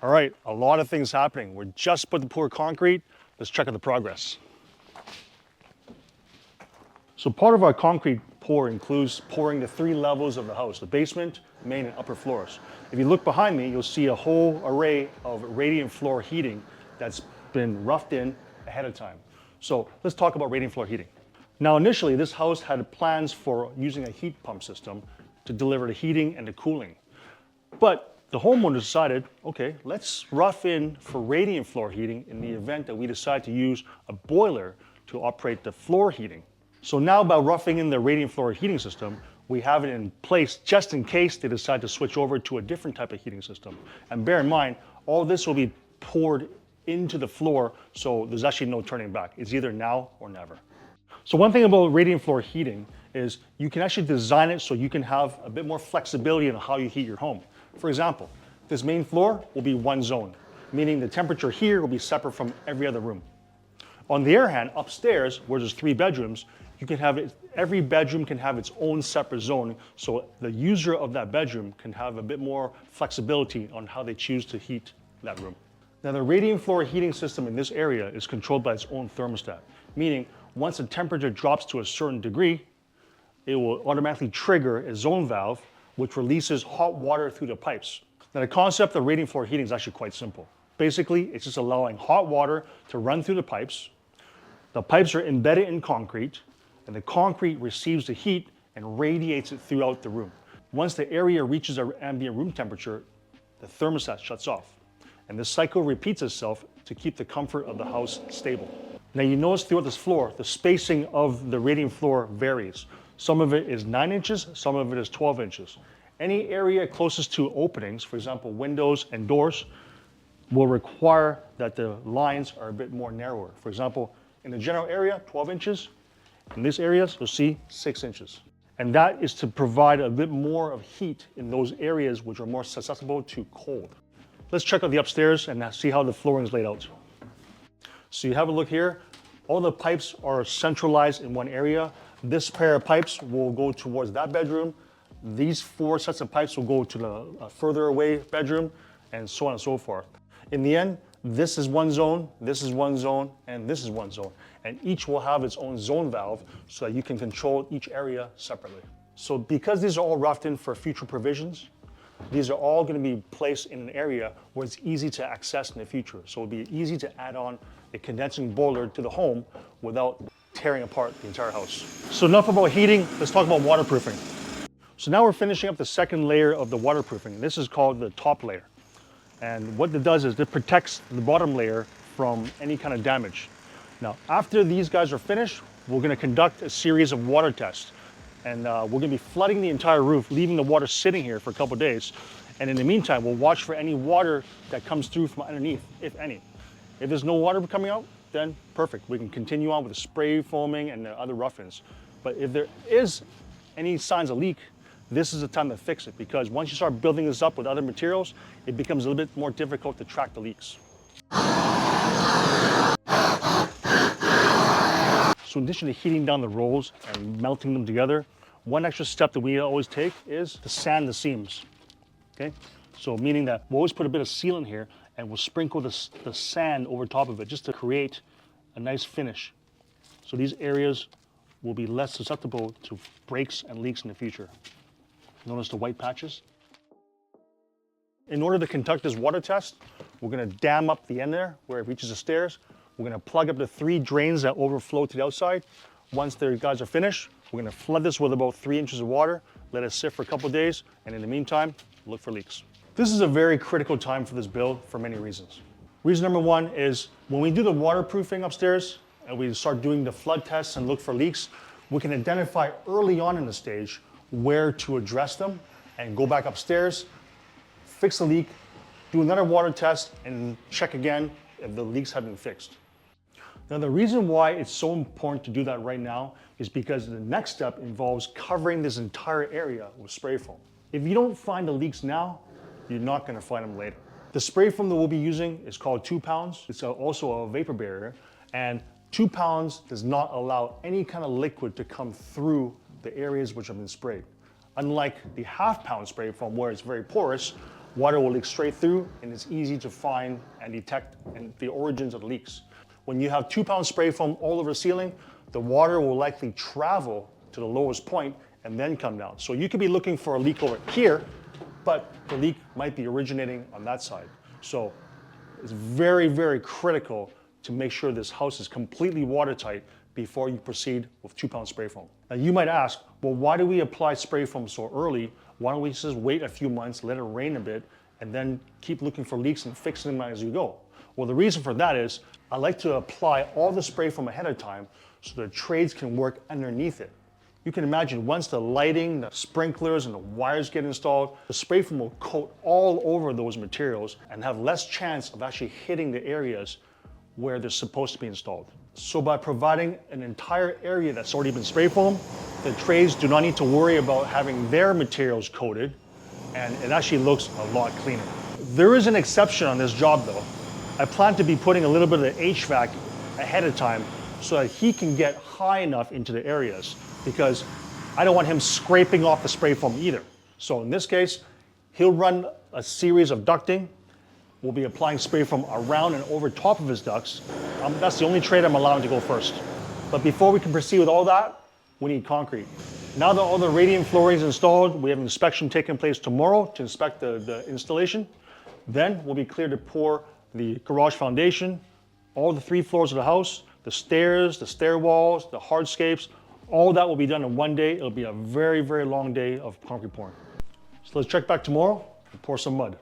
All right, a lot of things happening. We're just about to pour concrete. Let's check out the progress. So part of our concrete pour includes pouring the 3 levels of the house, the basement, main, and upper floors. If you look behind me, you'll see a whole array of radiant floor heating that's been roughed in ahead of time. So let's talk about radiant floor heating. Now initially, this house had plans for using a heat pump system to deliver the heating and the cooling. But the homeowner decided, okay, let's rough in for radiant floor heating in the event that we decide to use a boiler to operate the floor heating. So now by roughing in the radiant floor heating system, we have it in place just in case they decide to switch over to a different type of heating system. And bear in mind, all this will be poured into the floor, so there's actually no turning back. It's either now or never. So one thing about radiant floor heating is you can actually design it so you can have a bit more flexibility in how you heat your home. For example, this main floor will be one zone, meaning the temperature here will be separate from every other room. On the other hand, upstairs, where there's 3 bedrooms, you can have it, every bedroom can have its own separate zone, so the user of that bedroom can have a bit more flexibility on how they choose to heat that room. Now the radiant floor heating system in this area is controlled by its own thermostat, meaning once the temperature drops to a certain degree, it will automatically trigger a zone valve which releases hot water through the pipes. Now the concept of radiant floor heating is actually quite simple. Basically, it's just allowing hot water to run through the pipes. The pipes are embedded in concrete, and the concrete receives the heat and radiates it throughout the room. Once the area reaches our ambient room temperature, the thermostat shuts off. And this cycle repeats itself to keep the comfort of the house stable. Now you notice throughout this floor, the spacing of the radiant floor varies. Some of it is 9 inches, some of it is 12 inches. Any area closest to openings, for example, windows and doors, will require that the lines are a bit more narrower. For example, in the general area, 12 inches. In these areas, you'll see 6 inches. And that is to provide a bit more of heat in those areas which are more susceptible to cold. Let's check out the upstairs and see how the flooring is laid out. So you have a look here. All the pipes are centralized in one area. This pair of pipes will go towards that bedroom. These 4 sets of pipes will go to the further away bedroom, and so on and so forth. In the end, this is one zone, this is one zone, and this is one zone. And each will have its own zone valve so that you can control each area separately. So because these are all roughed in for future provisions, these are all going to be placed in an area where it's easy to access in the future. So it'll be easy to add on a condensing boiler to the home without tearing apart the entire house. So enough about heating, let's talk about waterproofing. So now we're finishing up the second layer of the waterproofing. This is called the top layer. And what it does is it protects the bottom layer from any kind of damage. Now, after these guys are finished, we're going to conduct a series of water tests. And we're going to be flooding the entire roof, leaving the water sitting here for a couple of days. And in the meantime, we'll watch for any water that comes through from underneath, if any. If there's no water coming out, then perfect. We can continue on with the spray foaming and the other rough-ins. But if there is any signs of leak, this is the time to fix it, because once you start building this up with other materials, it becomes a little bit more difficult to track the leaks. So in addition to heating down the rolls and melting them together, one extra step that we always take is to sand the seams. Okay? So meaning that we'll always put a bit of sealant here and we'll sprinkle the sand over top of it just to create a nice finish. So these areas will be less susceptible to breaks and leaks in the future. Notice the white patches? In order to conduct this water test, we're going to dam up the end there where it reaches the stairs. We're going to plug up the 3 drains that overflow to the outside. Once the guys are finished, we're going to flood this with about 3 inches of water, let it sit for a couple of days, and in the meantime, look for leaks. This is a very critical time for this build for many reasons. Reason number 1 is when we do the waterproofing upstairs and we start doing the flood tests and look for leaks, we can identify early on in the stage where to address them and go back upstairs, fix the leak, do another water test, and check again if the leaks have been fixed. Now the reason why it's so important to do that right now is because the next step involves covering this entire area with spray foam. If you don't find the leaks now, you're not going to find them later. The spray foam that we'll be using is called 2 pounds. It's also a vapor barrier, and 2 pounds does not allow any kind of liquid to come through the areas which have been sprayed. Unlike the 1/2 pound spray foam where it's very porous, water will leak straight through, and it's easy to find and detect the origins of the leaks. When you have 2-pound spray foam all over the ceiling, the water will likely travel to the lowest point and then come down. So you could be looking for a leak over here, but the leak might be originating on that side. So it's very, very critical to make sure this house is completely watertight before you proceed with 2-pound spray foam. Now you might ask, well, why do we apply spray foam so early? Why don't we just wait a few months, let it rain a bit, and then keep looking for leaks and fixing them as you go? Well, the reason for that is I like to apply all the spray foam ahead of time so the trades can work underneath it. You can imagine once the lighting, the sprinklers, and the wires get installed, the spray foam will coat all over those materials and have less chance of actually hitting the areas where they're supposed to be installed. So by providing an entire area that's already been spray foamed, the trades do not need to worry about having their materials coated, and it actually looks a lot cleaner. There is an exception on this job though. I plan to be putting a little bit of the HVAC ahead of time so that he can get high enough into the areas, because I don't want him scraping off the spray foam either. So in this case, he'll run a series of ducting. We'll be applying spray foam around and over top of his ducts. That's the only trade I'm allowing to go first. But before we can proceed with all that, we need concrete. Now that all the radiant flooring is installed, we have an inspection taking place tomorrow to inspect the installation. Then we'll be clear to pour the garage foundation, all the 3 floors of the house, the stairs, the stair walls, the hardscapes. All that will be done in one day. It'll be a very, very long day of concrete pouring. So let's check back tomorrow and pour some mud.